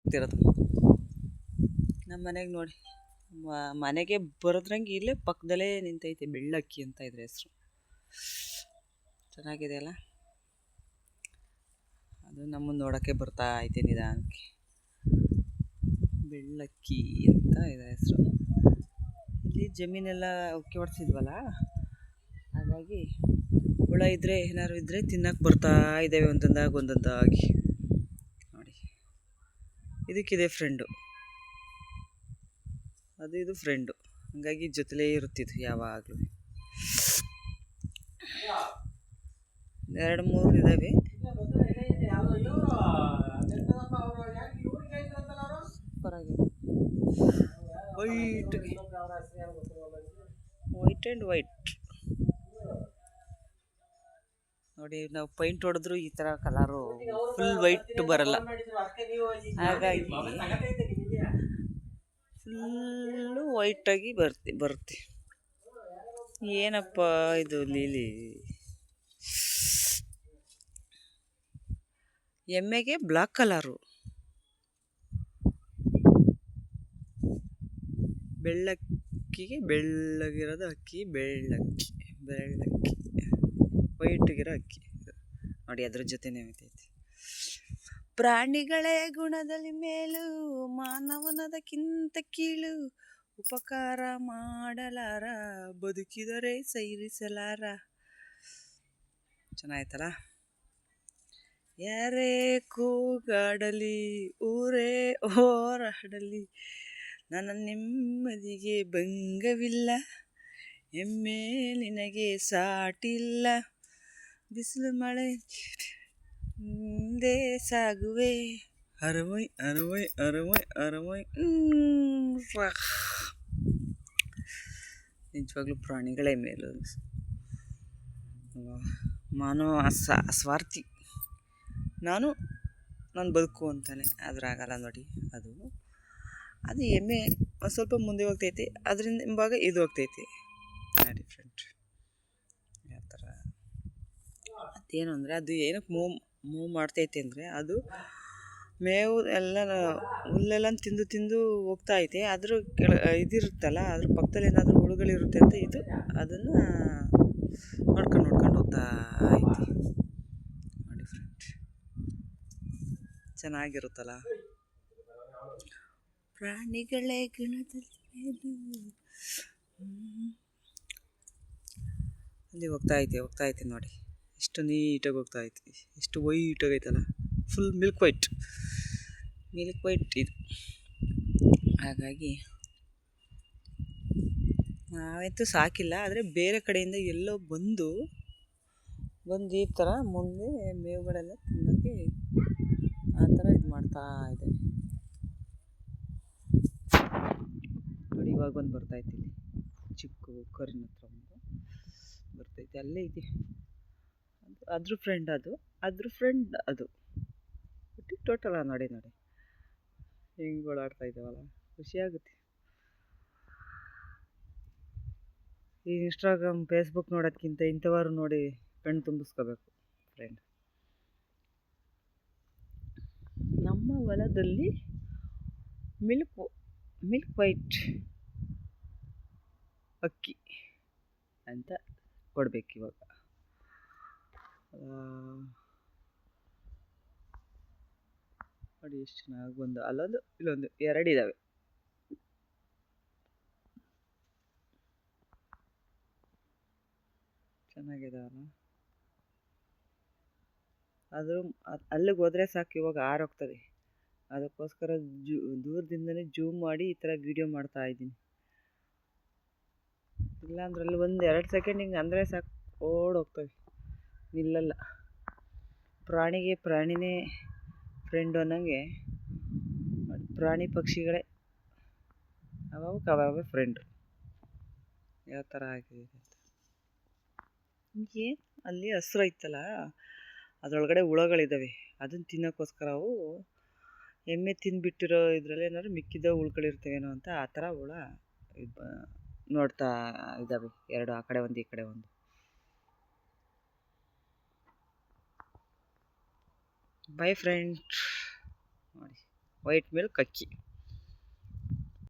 ಇರೋದು ನಮ್ಮ ಮನೆಗೆ ನೋಡಿ, ಮನೆಗೆ ಬರೋದ್ರಂಗೆ ಇಲ್ಲೇ ಪಕ್ಕದಲ್ಲೇ ನಿಂತೈತೆ. ಬೆಳ್ಳಕ್ಕಿ ಅಂತ ಇದ್ರ ಹೆಸರು. ಚೆನ್ನಾಗಿದೆ ಅಲ್ಲ. ಅದು ನಮ್ಮನ್ನು ನೋಡೋಕ್ಕೆ ಬರ್ತಾ ಐತೆ ನಿಧಾನಕ್ಕೆ. ಬೆಳ್ಳಕ್ಕಿ ಅಂತ ಇದೆ ಹೆಸರು. ಇಲ್ಲಿ ಜಮೀನೆಲ್ಲ ಉಕ್ಕಿ ಹೊಡ್ಸಿದ್ವಲ್ಲ, ಹಾಗಾಗಿ ಹುಳ ಇದ್ದರೆ ಏನಾದ್ರು ಇದ್ದರೆ ತಿನ್ನಕ್ಕೆ ಬರ್ತಾ ಇದ್ದಾವೆ ಒಂದೊಂದಾಗಿ ನೋಡಿ. ಇದಕ್ಕಿದೆ ಫ್ರೆಂಡು, ಅದು ಇದು ಫ್ರೆಂಡು, ಹಂಗಾಗಿ ಜೊತೆಲೇ ಇರುತ್ತಿದ್ದು ಯಾವಾಗಲೂ. 2-3 ಇದ್ದಾವೆ. ಸೂಪರಾಗಿದೆ. ವೈಟ್ ಆ್ಯಂಡ್ ವೈಟ್ ನೋಡಿ. ನಾವು ಪೈಂಟ್ ಹೊಡೆದ್ರು ಈ ಥರ ಕಲರು ಫುಲ್ ವೈಟ್ ಬರಲ್ಲ, ಹಾಗಾಗಿ ಫುಲ್ಲು ವೈಟಾಗಿ ಬರುತ್ತೆ. ಏನಪ್ಪ ಇದು ಲೀಲಿ. ಎಮ್ಮೆಗೆ ಬ್ಲಾಕ್ ಕಲರು, ಬೆಳ್ಳಕ್ಕಿಗೆ ಬೆಳ್ಳಗಿರೋದು ಅಕ್ಕಿ, ಬೆಳ್ಳಕ್ಕಿ ವೈಟಿಗಿರೋ ಅಕ್ಕಿ ನೋಡಿ. ಅದ್ರ ಜೊತೆನೇ ಐತೈತಿ. ಪ್ರಾಣಿಗಳೇ ಗುಣದಲ್ಲಿ ಮೇಲು, ಮಾನವನದಕ್ಕಿಂತ ಕೀಳು, ಉಪಕಾರ ಮಾಡಲಾರ, ಬದುಕಿದರೆ ಸೈರಿಸಲಾರ. ಚೆನ್ನಾಯ್ತಲ್ಲ. ಯಾರೇ ಕೂಗಾಡಲಿ, ಊರೇ ಹೋರಾಡಲಿ, ನನ್ನ ನೆಮ್ಮದಿಗೆ ಭಂಗವಿಲ್ಲ, ಎಮ್ಮೆ ನಿನಗೆ ಸಾಟಿಲ್ಲ, ಬಿಸಿಲು ಮಳೆ ಮುಂದೆ ಸಾಗುವೆ, ಅರಮೈ ಅರಮೈ ಅರಮೈ ಅರಮೈ. ನಿಜವಾಗ್ಲೂ ಪ್ರಾಣಿಗಳೇ ಮೇಲು. ಮಾನವ ಸ್ವಾರ್ಥಿ. ನಾನು ಬದುಕು ಅಂತಾನೆ, ಆದ್ರೆ ಆಗಲ್ಲ ನೋಡಿ. ಅದು ಎಮ್ಮೆ ಒಂದು ಸ್ವಲ್ಪ ಮುಂದೆ ಹೋಗ್ತೈತಿ, ಅದರಿಂದ ಹಿಂಭಾಗ ಇದು ಹೋಗ್ತೈತಿ ನೋಡಿ ಫ್ರೆಂಡ್. ಯಾವ ಥರ ಅದೇನು ಅಂದರೆ, ಅದು ಏನಕ್ಕೆ ಮೂವ್ ಮಾಡ್ತೈತೆ ಅಂದರೆ, ಅದು ಮೇವು ಎಲ್ಲ ಹುಲ್ಲೆಲ್ಲ ತಿಂದು ಹೋಗ್ತಾ ಐತೆ. ಅದ್ರ ಇದಿರುತ್ತಲ್ಲ, ಅದ್ರ ಪಕ್ಕದಲ್ಲಿ ಏನಾದರೂ ಹುಳುಗಳಿರುತ್ತೆ ಅಂತ ಇದು ಅದನ್ನು ನೋಡ್ಕೊಂಡು ಹೋಗ್ತಾ ಐತಿ ನೋಡಿ ಫ್ರೆಂಡ್. ಚೆನ್ನಾಗಿರುತ್ತಲ್ಲ. ಪ್ರಾಣಿಗಳೇ ಗುಣದಲ್ಲಿ ಅಲ್ಲಿ ಹೋಗ್ತಾ ಐತೆ ನೋಡಿ. ಎಷ್ಟು ನೀಟಾಗಿ ಹೋಗ್ತಾ ಐತಿ, ಎಷ್ಟು ವೈಟಾಗಿ ಐತಲ್ಲ. ಫುಲ್ ಮಿಲ್ಕ್ ವೈಟ್ ಇದು. ಹಾಗಾಗಿ ನಾವಂತೂ ಸಾಕಿಲ್ಲ, ಆದರೆ ಬೇರೆ ಕಡೆಯಿಂದ ಎಲ್ಲೋ ಬಂದು ಈ ಥರ ಮುಂದೆ ಮೇವುಗಳೆಲ್ಲ ತಿನ್ನೋಕ್ಕೆ ಆ ಥರ ಇದು ಮಾಡ್ತಾ ಇದೆ ನೋಡಿ. ಇವಾಗ ಒಂದು ಬರ್ತೈತಿ, ಇಲ್ಲಿ ಚಿಕ್ಕ ಕರಿನ ಹತ್ರ ಒಂದು ಬರ್ತೈತೆ, ಅಲ್ಲೇ ಇದೆ. ಅದ್ರ ಫ್ರೆಂಡ್ ಅದು ಟೋಟಲ್ ನೋಡಿ ಹೆಂಗೆ ಓಡಾಡ್ತಾ ಇದ್ದಾವಲ್ಲ, ಖುಷಿಯಾಗುತ್ತೆ. ಈ ಇನ್ಸ್ಟಾಗ್ರಾಮ್ ಫೇಸ್ಬುಕ್ ನೋಡೋದ್ಕಿಂತ ಇಂಥವಾರು ನೋಡಿ ಕಣ್ಣು ತುಂಬಿಸ್ಕೋಬೇಕು ಫ್ರೆಂಡ್. ನಮ್ಮ ಹೊಲದಲ್ಲಿ ಮಿಲ್ಕ್ ವೈಟ್ ಅಕ್ಕಿ ಅಂತ ಕೊಡ್ಬೇಕು ಇವಾಗ. ನೋಡಿ ಎಷ್ಟು ಚೆನ್ನಾಗಿ ಅಲ್ಲೊಂದು ಇಲ್ಲೊಂದು 2 ಇದ್ದಾವೆ. ಚೆನ್ನಾಗಿದಾವಲ್ಲ. ಆದರೂ ಅಲ್ಲಿಗೆ ಹೋದರೆ ಸಾಕು, ಇವಾಗ ಆರೋಗ್ತದೆ. ಅದಕ್ಕೋಸ್ಕರ ದೂರದಿಂದನೇ ಜೂಮ್ ಮಾಡಿ ಈ ಥರ ವೀಡಿಯೋ ಮಾಡ್ತಾ ಇದ್ದೀನಿ. ಇಲ್ಲಾಂದ್ರೆ ಅಲ್ಲಿ 1-2 ಸೆಕೆಂಡ್ ಹಿಂಗೆ ಅಂದರೆ ಸಾಕು, ಓಡೋಗ್ತವೆ, ನಿಲ್ಲಲ್ಲ. ಪ್ರಾಣಿನೇ ಫ್ರೆಂಡು ಅನ್ನಂಗೆ ಪ್ರಾಣಿ ಪಕ್ಷಿಗಳೇ ಅವಾಗ ಫ್ರೆಂಡು. ಯಾವ ಥರ ಆಗಿದೆ ಅಂತ. ಅಲ್ಲಿ ಹಸ್ರು ಐತಲ್ಲ, ಅದರೊಳಗಡೆ ಹುಳಗಳಿದ್ದಾವೆ. ಅದನ್ನು ತಿನ್ನೋಕ್ಕೋಸ್ಕರ ಅವು ಎಮ್ಮೆ ತಿಂದುಬಿಟ್ಟಿರೋ ಇದರಲ್ಲಿ ಏನಾದ್ರು ಮಿಕ್ಕಿದ ಹುಳುಗಳಿರ್ತವೇನೋ ಅಂತ ಆ ಥರ ಹುಳ ನೋಡ್ತಾ ಇದ್ದಾವೆ. 2 ಆ ಕಡೆ ಒಂದು ಈ ಕಡೆ ಒಂದು. ಬೈ ಫ್ರೆಂಡ್ ನೋಡಿ. ವೈಟ್ ಮಿಲ್ಕ್ ಅಕ್ಕಿ.